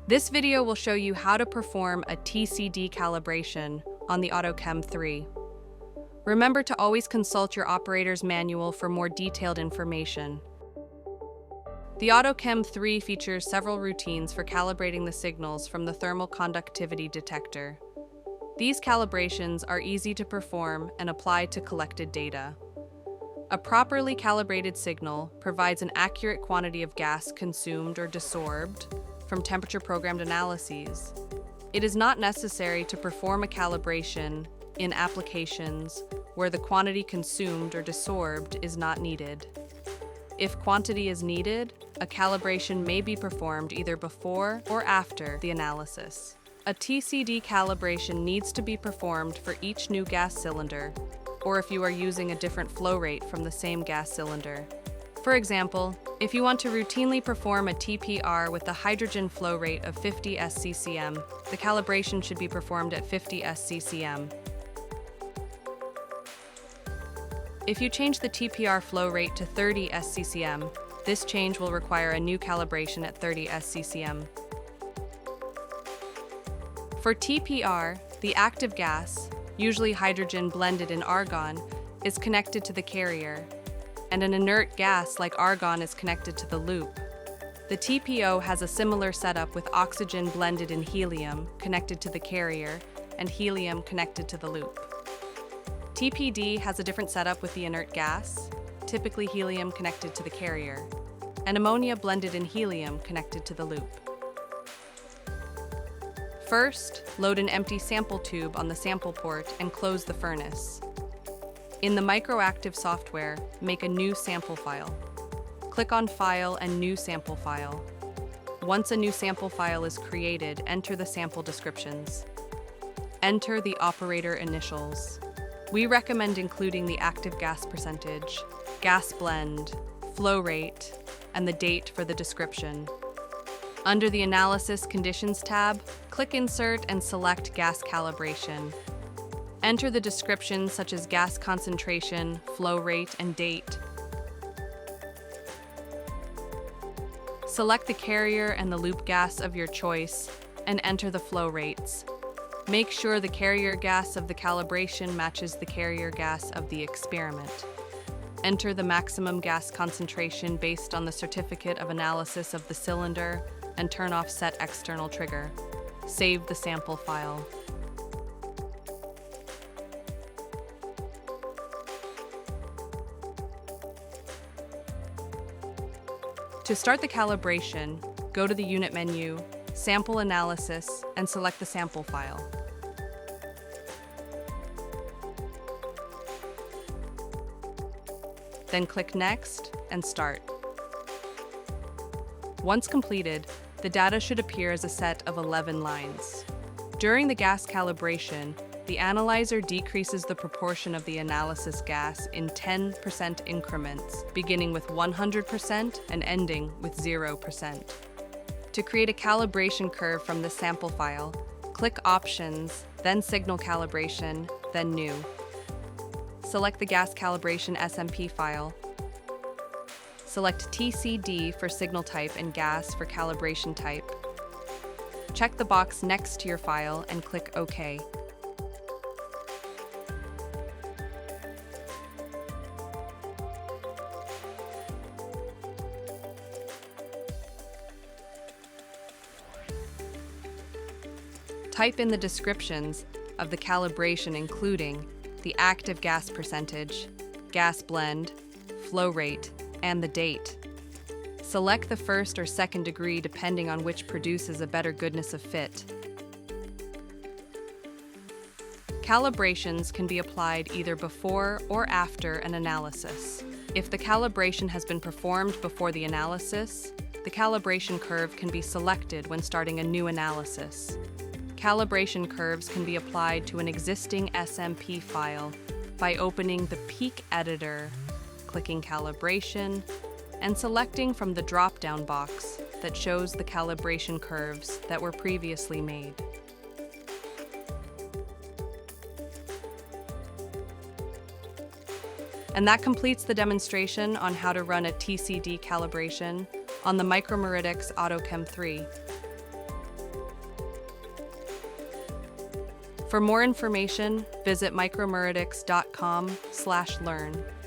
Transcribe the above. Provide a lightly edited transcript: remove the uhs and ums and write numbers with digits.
This video will show you how to perform a TCD calibration on the AutoChem 3. Remember to always consult your operator's manual for more detailed information. The AutoChem 3 features several routines for calibrating the signals from the thermal conductivity detector. These calibrations are easy to perform and apply to collected data. A properly calibrated signal provides an accurate quantity of gas consumed or desorbed from temperature-programmed analyses. It is not necessary to perform a calibration in applications where the quantity consumed or desorbed is not needed. If quantity is needed, a calibration may be performed either before or after the analysis. A TCD calibration needs to be performed for each new gas cylinder, or if you are using a different flow rate from the same gas cylinder. For example, if you want to routinely perform a TPR with the hydrogen flow rate of 50 sccm, the calibration should be performed at 50 sccm. If you change the TPR flow rate to 30 sccm, this change will require a new calibration at 30 sccm. For TPR, the active gas, usually hydrogen blended in argon, is connected to the carrier, and an inert gas like argon is connected to the loop. The TPO has a similar setup with oxygen blended in helium connected to the carrier and helium connected to the loop. TPD has a different setup with the inert gas, typically helium connected to the carrier, and ammonia blended in helium connected to the loop. First, load an empty sample tube on the sample port and close the furnace. In the microactive software, make a new sample file. Click on File and New Sample File. Once a new sample file is created, enter the sample descriptions. Enter the operator initials. We recommend including the active gas percentage, gas blend, flow rate, and the date for the description. Under the Analysis Conditions tab, click Insert and select Gas Calibration. Enter the descriptions such as gas concentration, flow rate, and date. Select the carrier and the loop gas of your choice and enter the flow rates. Make sure the carrier gas of the calibration matches the carrier gas of the experiment. Enter the maximum gas concentration based on the certificate of analysis of the cylinder and turn off Set External Trigger. Save the sample file. To start the calibration, go to the Unit menu, Sample Analysis, and select the sample file. Then click Next and Start. Once completed, the data should appear as a set of 11 lines. During the gas calibration, the analyzer decreases the proportion of the analysis gas in 10% increments, beginning with 100% and ending with 0%. To create a calibration curve from the sample file, click Options, then Signal Calibration, then New. Select the gas calibration SMP file. Select TCD for signal type and gas for calibration type. Check the box next to your file and click OK. Type in the descriptions of the calibration including the active gas percentage, gas blend, flow rate, and the date. Select the first or second degree depending on which produces a better goodness of fit. Calibrations can be applied either before or after an analysis. If the calibration has been performed before the analysis, the calibration curve can be selected when starting a new analysis. Calibration curves can be applied to an existing SMP file by opening the Peak Editor, clicking Calibration, and selecting from the drop-down box that shows the calibration curves that were previously made. And that completes the demonstration on how to run a TCD calibration on the Micromeridics AutoChem 3. For more information, visit micromeridics.com/learn.